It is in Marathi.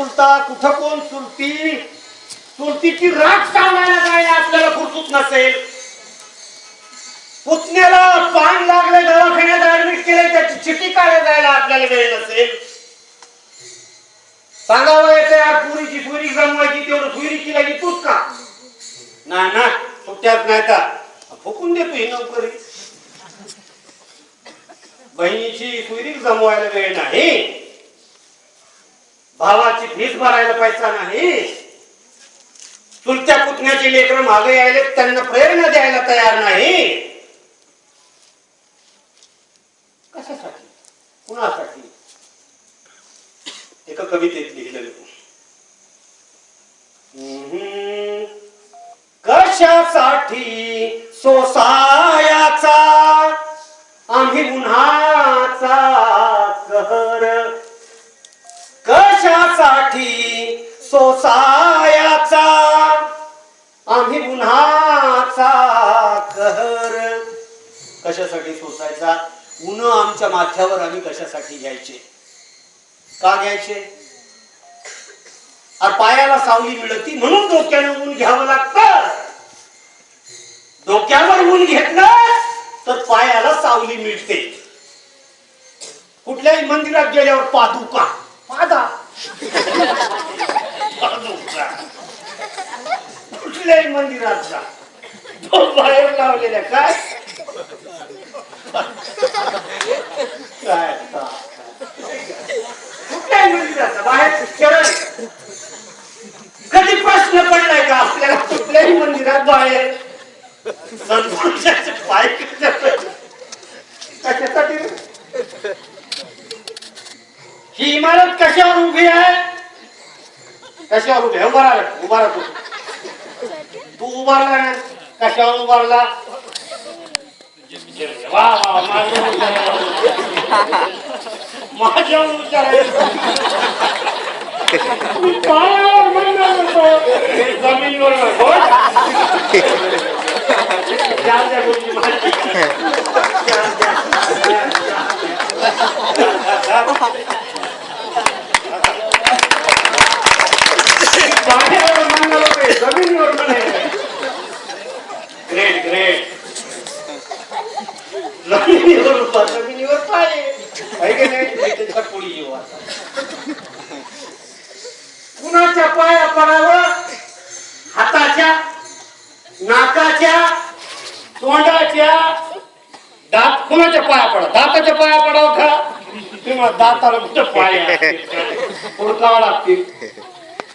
चुलता कुठं कोण चुलती, चुलतीची राख सांगायला जायला आपल्याला फुरसूत नसेल. पुतण्याला पान लागले दवाखान्यात ऍडमिट केले त्याची चिठ्ठी काढायला जायला आपल्याला वेळ नसेल. सांगावं येते यार पुरीची पुरी जमवायची तेवढं पुरी केला की तूच का नाही ना सुट्ट्यात नाही का फुकून देतो ही नोकरी. बहिणीची सुरी जमवायला वेळ नाही, भावाची फीस भरायला पैसा नाही, चुलत्या पुतण्याचे लेकर मागे यायले त्यांना प्रेरणा द्यायला तयार नाही. कशासाठी कुणासाठी? एका कवितेत लिहिलेलं कशासाठी सोसायाचा आम्ही उन्हाचा कहर, कशासाठी सोसायाचा आम्ही उन्हाचा कहर. कशासाठी सोसायचा उन्ह आमच्या माथ्यावर आम्ही कशासाठी घ्यायचे? का घ्यायचे? पायाला सावली मिळती म्हणून डोक्यानं ऊन घ्यावं लागतं. डोक्यावर ऊन घेतलं तर पायाला सावली मिळते. कुठल्याही मंदिरात गेल्यावर पादुका पादा पादुका कुठल्याही मंदिरात जा तो बाहेर लावलेल्या काय काय कुठल्याही मंदिरात बाहेर चरण. कधी प्रश्न पडलाय का आपल्याला कुठल्याही मंदिरात बाहेर पाय कशासाठी? ही इमारत कशावर उभी आहे? कशावर उभी? उभा राहतो तू उभारला ना कशावर उभारला? माझ्यावर विचारायचं पायावर म्हणतो जमिनीवर गोष्टी माहिती पायावर म्हणणार होते जमिनीवर म्हणायचं. Great great. जमिनीवर पाय त्याच्या पुढे येऊ. कुणाच्या पाया पडावं? हाताच्या, नाकाच्या, तोंडाच्या, दात कुणाच्या पाया पडा? दाताच्या पाया पडावं का किंवा दाताला कुठं पाय हुडकावं लागतील?